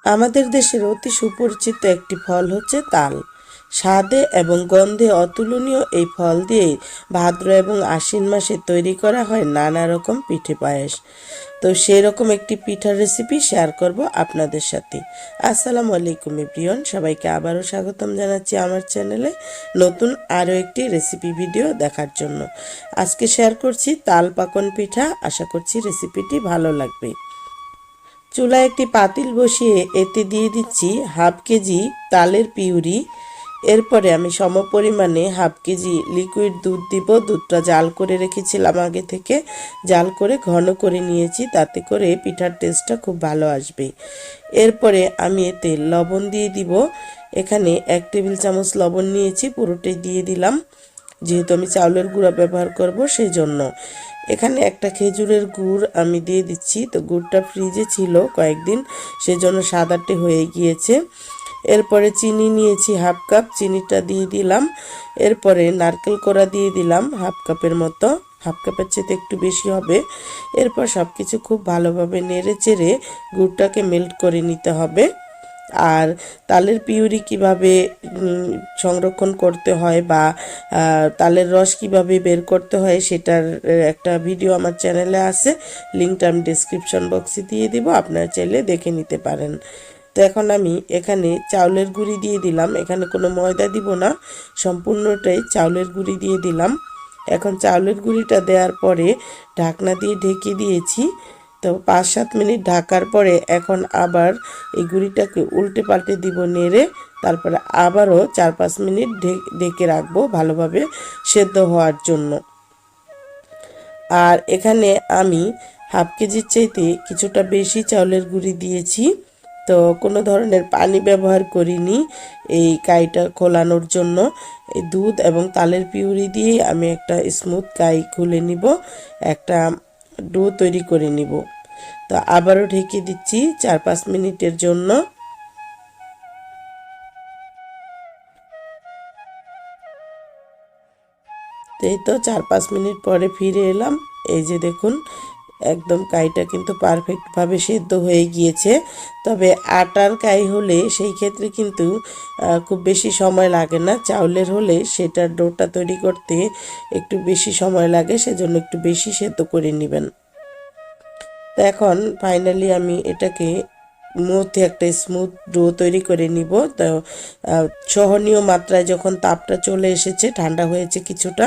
আমাদের দেশের অতি সুপরিচিত একটি ফল হচ্ছে তাল। স্বাদে এবং গন্ধে অতুলনীয় এই ফল দিয়ে ভাদ্র এবং আশ্বিন মাসে তৈরি করা হয় নানা রকম পিঠে পায়েস। তো সেই রকম একটি পিঠার রেসিপি শেয়ার করব আপনাদের সাথে। আসসালামু আলাইকুম এভরিওয়ান, সবাইকে আবারও স্বাগতম জানাচ্ছি আমার চ্যানেলে নতুন আরও একটি রেসিপি ভিডিও দেখার জন্য। আজকে শেয়ার করছি তাল পাকন পিঠা। আশা করছি রেসিপিটি ভালো লাগবে। চুলায় একটি পাতিল বসিয়ে এতে দিয়ে দিচ্ছি হাফ কেজি তালের পিউরি। এরপরে আমি সমপরিমাণে হাফ কেজি লিকুইড দুধ দিব। দুধটা জাল করে রেখেছিলাম আগে থেকে, জাল করে ঘন করে নিয়েছি, তাতে করে পিঠার টেস্টটা খুব ভালো আসবে। এরপরে আমি এতে লবণ দিয়ে দিব। এখানে 1 টেবিল চামচ লবণ নিয়েছি, পুরোটাই দিয়ে দিলাম, যেহেতু আমি চাউলের গুঁড়া ব্যবহার করব সেই জন্য। এখানে একটা খেজুরের গুড় আমি দিয়ে দিচ্ছি। তো গুড়টা ফ্রিজে ছিল কয়েকদিন, সেজন্য সাদাটে হয়ে গিয়েছে। এরপরে চিনি নিয়েছি হাফ কাপ, চিনিটা দিয়ে দিলাম। এরপরে নারকেল কোড়া দিয়ে দিলাম হাফ কাপের মতো, হাফ কাপের চেয়ে একটু বেশি হবে। এরপর সব কিছু খুব ভালোভাবে নেড়ে চেড়ে গুড়টাকে মেল্ট করে নিতে হবে। আর তালের পিউরি কিভাবে সংরক্ষণ করতে হয় বা তালের রস কিভাবে বের করতে হয় সেটার একটা ভিডিও আমার চ্যানেলে আছে, লিঙ্কটা আমি ডেসক্রিপশন বক্সে দিয়ে দিব, আপনারা চাইলে দেখে নিতে পারেন। তো এখন আমি এখানে চাউলের গুঁড়ি দিয়ে দিলাম, এখানে কোনো ময়দা দিব না, সম্পূর্ণটাই চাউলের গুঁড়ি দিয়ে দিলাম। এখন চাউলের গুঁড়িটা দেওয়ার পরে ঢাকনা দিয়ে ঢেকে দিয়েছি। তো 5-7 মিনিট ঢাকার পরে এখন আবার এই গুঁড়িটাকে উল্টে পাল্টে দিব নেড়ে, তারপরে আবারও 4-5 মিনিট ঢেকে রাখবো ভালোভাবে সেদ্ধ হওয়ার জন্য। আর এখানে আমি হাফ কেজির চাইতে কিছুটা বেশি চাউলের গুঁড়ি দিয়েছি। তো কোনো ধরনের পানি ব্যবহার করিনি এই কাইটা খোলানোর জন্য। এই দুধ এবং তালের পিউরি দিয়ে আমি একটা স্মুথ কাই খুলে নিব, একটা ডো তৈরি করে নিব। তো আবারও ঢেকে দিচ্ছি 4-5 মিনিটের জন্য। এই তো 4-5 মিনিট পরে ফিরে এলাম। এই যে দেখুন, একদম কাইটা কিন্তু পারফেক্টভাবে সেদ্ধ হয়ে গিয়েছে। তবে আটার কাই হলে সেই ক্ষেত্রে কিন্তু খুব বেশি সময় লাগে না, চাউলের হলে সেটার ডোটা তৈরি করতে একটু বেশি সময় লাগে, সেজন্য একটু বেশি সেদ্ধ করে নেবেন। তো এখন ফাইনালি আমি এটাকে মধ্যে একটা স্মুথ ডো তৈরি করে নিব। তো সহনীয় মাত্রায় যখন তাপটা চলে এসেছে, ঠান্ডা হয়েছে কিছুটা,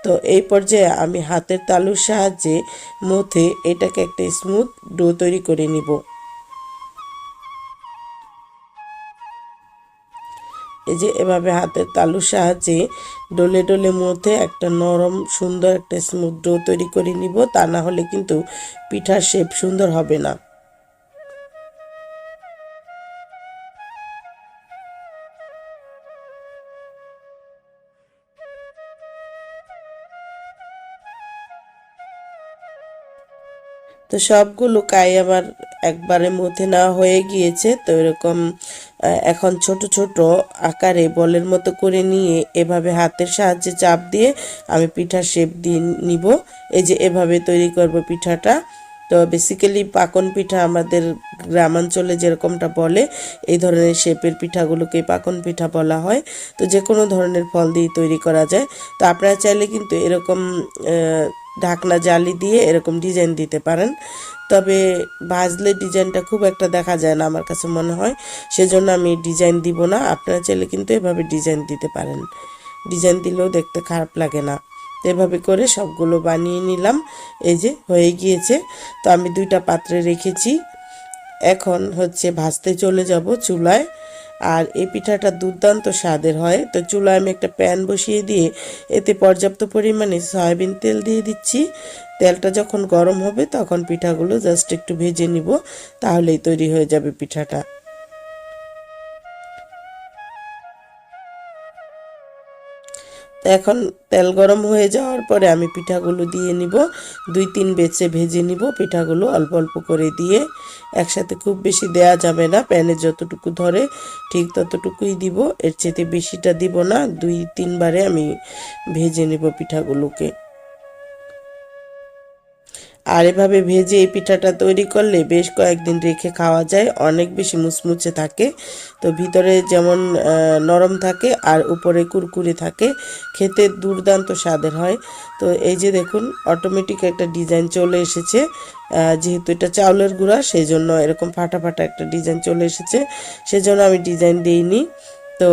তো এই পর্যায়ে আমি হাতের তালুর সাহায্যে মধ্যে এটাকে একটা স্মুথ ডো তৈরি করে নিব। এই যে এভাবে হাতের তালুর সাহায্যে ডলে ডলে মধ্যে একটা নরম সুন্দর একটা স্মুথ ডো তৈরি করে নিব, তা না হলে কিন্তু পিঠার শেপ সুন্দর হবে না। তো সবগুলো কাই আমার একবারের মধ্যে নেওয়া হয়ে গিয়েছে। তো এরকম এখন ছোট ছোট আকারে বলের মতো করে নিয়ে এভাবে হাতের সাহায্যে চাপ দিয়ে আমি পিঠার শেপ দিয়ে নিব। এই যে এভাবে তৈরি করব পিঠাটা। তো বেসিক্যালি পাকন পিঠা আমাদের গ্রামাঞ্চলে যেরকমটা বলে, এই ধরনের শেপের পিঠাগুলোকে পাকন পিঠা বলা হয়। তো যে কোনো ধরনের ফল দিয়ে তৈরি করা যায়। তো আপনারা চাইলে কিন্তু এরকম ঢাকনা জালি দিয়ে এরকম ডিজাইন দিতে পারেন, তবে ভাজলে ডিজাইনটা খুব একটা দেখা যায় না আমার কাছে মনে হয়, সেজন্য আমি ডিজাইন দিব না। আপনারা চাইলে কিন্তু এভাবে ডিজাইন দিতে পারেন, ডিজাইন দিলেও দেখতে খারাপ লাগে না। তো এভাবে করে সবগুলো বানিয়ে নিলাম। এই যে হয়ে গিয়েছে। তো আমি 2টা পাত্রে রেখেছি, এখন হচ্ছে ভাজতে চলে যাব চুলায়। আর এই পিঠাটা দুর্দান্ত স্বাদের হয়। তো চুলায় আমি একটা প্যান বসিয়ে দিয়ে এতে পর্যাপ্ত পরিমাণে সয়াবিন তেল দিয়ে দিচ্ছি। তেলটা যখন গরম হবে তখন পিঠাগুলো জাস্ট একটু ভেজে নিব, তাহলেই তৈরি হয়ে যাবে পিঠাটা। তো এখন তেল গরম হয়ে যাওয়ার পরে আমি পিঠাগুলো দিয়ে নিব, 2-3 বেচে ভেজে নিব পিঠাগুলো অল্প অল্প করে দিয়ে। একসাথে খুব বেশি দেয়া যাবে না, প্যানে যতটুকু ধরে ঠিক ততটুকুই দিব, এর চেয়ে বেশিটা দিব না। 2-3 বারে আমি ভেজে নিব পিঠাগুলোকে। আর এভাবে ভেজে এই পিঠাটা তৈরি করলে বেশ কয়েকদিন রেখে খাওয়া যায়, অনেক বেশি মুচমুচে থাকে। তো ভিতরে যেমন নরম থাকে আর উপরে কুরকুরে থাকে, খেতে দুর্দান্ত স্বাদের হয়। তো এই যে দেখুন অটোমেটিক একটা ডিজাইন চলে এসেছে, যেহেতু এটা চাউলের গুঁড়া সেই জন্য এরকম ফাটা ফাটা একটা ডিজাইন চলে এসেছে, সেজন্য আমি ডিজাইন দিইনি। তো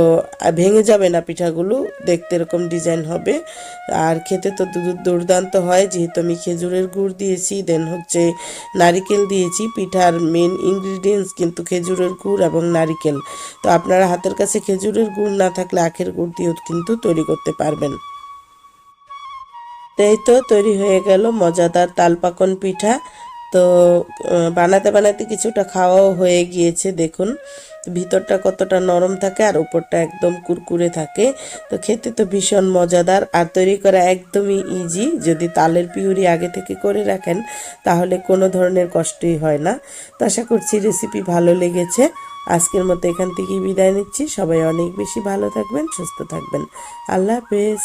ভেঙে যাবে না পিঠাগুলো, দেখতে এরকম ডিজাইন হবে। আর খেতে তো দুর্দান্ত হয়, যেহেতু আমি খেজুরের গুড় দিয়েছি, দেন হচ্ছে নারিকেল দিয়েছি। পিঠার মেন ইনগ্রিডিয়েন্টস কিন্তু খেজুরের গুড় এবং নারিকেল। তো আপনারা হাতের কাছে খেজুরের গুড় না থাকলে আখের গুড় দিয়েও কিন্তু তৈরি করতে পারবেন। এই তো তৈরি হয়ে গেল মজাদার তালপাকন পিঠা। তো বানাতে বানাতে কিছুটা খাওয়াও হয়ে গিয়েছে। দেখুন ভিতরটা কতটা নরম থাকে আর উপরটা একদম কুরকুরে থাকে। তো খেতে তো ভীষণ মজাদার আর তৈরি করা একদমই ইজি। যদি তালের পিউরি আগে থেকে করে রাখেন তাহলে কোনো ধরনের কষ্টই হয় না। তো আশা করছি রেসিপি ভালো লেগেছে। আজকের মতো এখান থেকেই বিদায় নিচ্ছি। সবাই অনেক বেশি ভালো থাকবেন, সুস্থ থাকবেন। আল্লাহ হাফেজ।